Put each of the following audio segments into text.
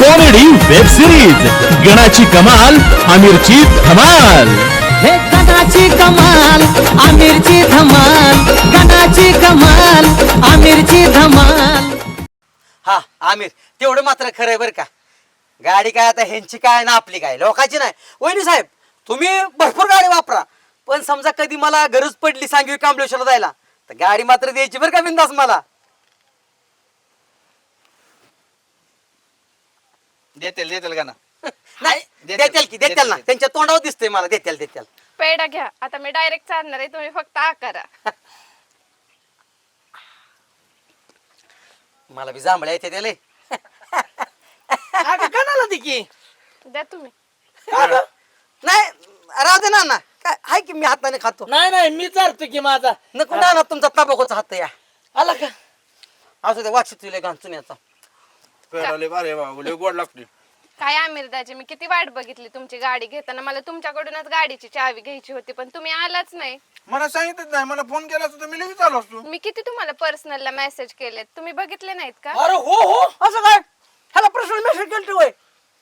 Comedy web series गणाची कमाल आमिरची धमाल। हे गणाची कमाल आमिरची धमाल, गणाची कमाल आमिरची धमाल। हा आमिर तेवढं मात्र खरंय बरं का। गाडी काय आता ह्यांची काय ना आपली काय, लोकांची नाही। वहिनी साहेब तुम्ही भरपूर गाडी वापरा, पण समजा कधी मला गरज पडली सांगवी कांबळेश्वरला जायला तर गाडी मात्र द्यायची बरं का बिंदास मला। देतील का ना? नाही देतील की देतील ना, त्यांच्या तोंडावर दिसतंय मला देतील। पेढा घ्या, आता मी डायरेक्ट चालणार आहे, तुम्ही फक्त आ करा। मला बी जांभळ्या येते त्याले। कणाला ती की द्या तुम्ही। नाही राहू दे ना काय आहे की मी हाताने खातो। नाही मी चालतो की माझा नको ना तुमचा तंबाखूचा हात या आला का? असू दे वाच तुला गाण चुन्याचा। पेराले बारे बाबा लय गोड लागते। काय आमिर दाजी, मी किती वाट बघितली तुमची गाडी घेताना। मला तुमच्याकडूनच गाडीची चावी घ्यायची होती, पण तुम्ही आलाच नाही। मला सांगितलं नाही, मला फोन केला असता मी लगेच आलो असतो। मी किती तुम्हाला पर्सनलला मेसेज केलेत, तुम्ही बघितले नाहीत का? अरे हो असं काय ह्याला पर्सनल मेसेज केलते होय?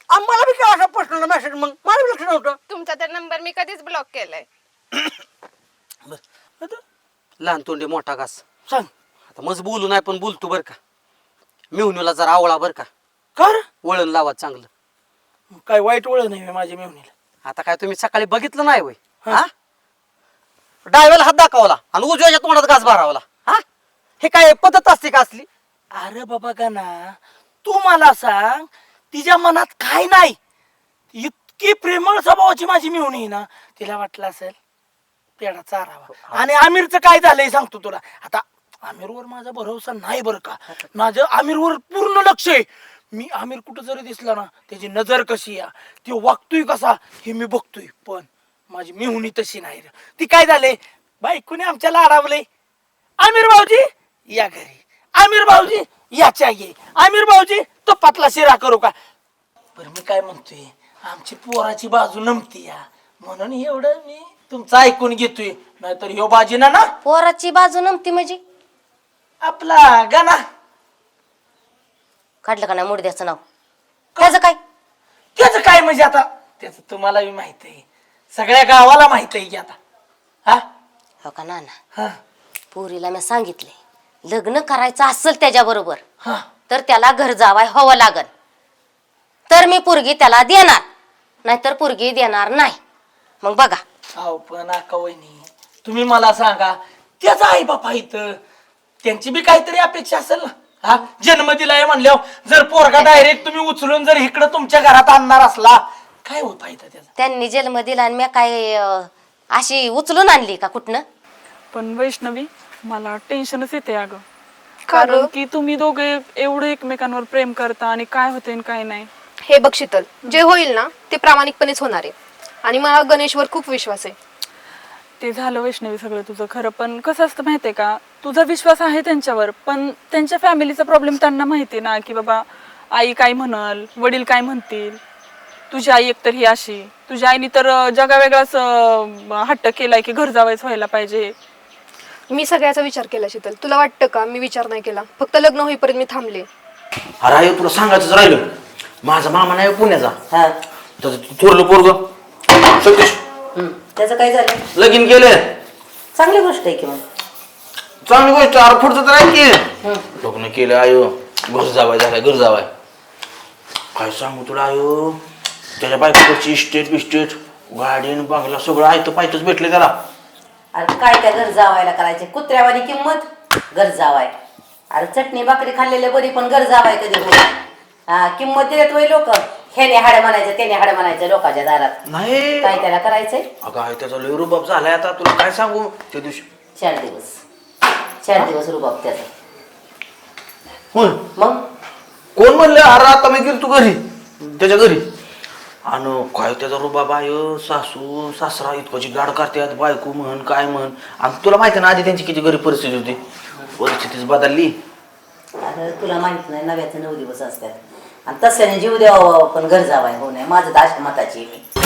आम्हाला बी काय असा पर्सनल मेसेज, मग मला बी लक्ष नव्हतं। तुमचा तर नंबर मी कधीच ब्लॉक केलाय। लहान तोंडे मोठा घास सांग आता मज बोलू नाही पण बोलतो बर का। मेहुनीला जरा आवळा बर का, कर वळण लावा चांगलं। काय वाईट ओळख नाही माझ्या मेवणीला। आता काय तुम्ही सकाळी बघितलं नाही होय? हा डाव्याला हात दाखवला आणि उजव्याच्या तोंडात घास भरावला। हा हे काय पद्धत असते का असली? अरे बाबा का ना, तू मला सांग तिच्या मनात काय नाही? इतकी प्रेमळ स्वभावाची माझी मिळून ना, तिला वाटलं असेल पेढा चारावा। आणि आमिरचं काय झालंय सांगतो तुला। आता आमिरवर माझा भरोसा नाही बरं का, माझं आमिरवर पूर्ण लक्ष आहे। मी आमिर कुठं जरी दिसला ना, त्याची नजर कशी या, ती वागतोय कसा हे मी बघतोय। पण माझी मिहुनी तशी नाही रे। ती काय झाले बायकोने आमच्या लाडावले, आमिर भाऊजी या घरी, आमिर भाऊजी याच्या ये, आमिर भाऊजी तो पातला शिरा करू का? पण मी काय म्हणतोय, आमची पोराची बाजू नमती या, म्हणून एवढं मी तुमचं ऐकून घेतोय। नाहीतर ह्यो बाजीना ना पोराची बाजू नमती म्हणजे आपला गाना काढलं का नाही मुडद्याचं नाव? त्याचं काय? त्याचं काय म्हणजे आता त्याचं तुम्हाला बी माहित आहे, सगळ्या गावाला माहित आहे की आता। हा हो का नाना, हा पोरीला मी सांगितले लग्न करायचं असेल त्याच्या बरोबर हा तर त्याला घर जावाय हवं लागल, तर मी पोरगी त्याला देणार, नाहीतर पोरगी देणार नाही। मग बघा। अहो पण आका वहिनी तुम्ही मला सांगा, त्याचा आई बापा इथं त्यांची बी काहीतरी अपेक्षा असेल ना। हा जन्म दिलाय म्हणल्यावर जर पोरगा डायरेक्ट तुम्ही उचलून जर इकडं तुमच्या घरात आणणार असला, काय होत आहे त्याचा? त्यांनी जन्म दिला आणि मी काय अशी उचलून आणली का कुठनं? पण वैष्णवी मला टेन्शनच येते अगं, कारण की तुम्ही दोघे एवढे एकमेकांवर प्रेम करता आणि काय होते आणि काय नाही। हे बघ शीतल, जे होईल ना ते प्रामाणिकपणेच होणार आहे आणि मला गणेशवर खूप विश्वास आहे। ते झालं वैष्णवी सगळं तुझं खरं, पण कसं असतं माहितीये का, तुझा विश्वास आहे त्यांच्यावर, पण त्यांच्या फॅमिलीचा प्रॉब्लेम त्यांना माहिती ना, की बाबा आई काय म्हणल, वडील काय म्हणतील। तुझी आई एकतर ही अशी, तुझ्या आईने तर जगा वेगळाच हट्ट केलाय की घर जावायच व्हायला पाहिजे। मी सगळ्याचा विचार केला शीतल, तुला वाटतं का मी विचार नाही केला? फक्त लग्न होईपर्यंत मी थांबले। अरे तुला सांगायचंच राहिलं, माझा मामा नाही पुण्याचा, थोरलं पोरग सतीश, त्याचं काय झालं? लगीन केले। चांगली गोष्ट आहे की मग। चांगली गोष्ट, अरे पुढचं तर आहे की लग्न केलं आयो, घर जावाय झालाय, घर जावाय। काय सांगू तुला आयो, त्याच्या बायकोची इस्टेट बिस्टेट गाडी बंगला सगळं आहे तर पाहिजेच भेटले त्याला। अरे काय त्या घर जावायला करायचे? कुत्र्यावानी किंमत घर जावाय। अरे चटणी भाकरी खाल्लेले बरी, पण घर जावाय कधी होईल? हा किंमत देत वय लोक, ह्याने हाड म्हणायचं त्याने हाड म्हणायचं लोकांच्या दारात। नाही काय त्याला करायचंय? अगं आहे त्याचा लय रुबाब झालाय आता, तुला काय सांगू। त्या दिवशी 4 दिवस रुबाब त्याचा। होय मग कोण म्हणलं? अरे आता मी गेलो तू घरी, त्याच्या घरी, आणि काय त्याचा रुबाब आहे, सासू सासरा इतकची गाड करतात, बायको म्हण काय म्हण। आणि तुला माहिती ना आधी त्यांची किती गरीब परिस्थिती होती, परिस्थितीच बदलली। अरे तुला माहित नाही, नव्याचे 9 दिवस असतात आणि तसल्याने जीव द्यावा पण घर जावाय हो नाही, माझं तर अशा मताची मी।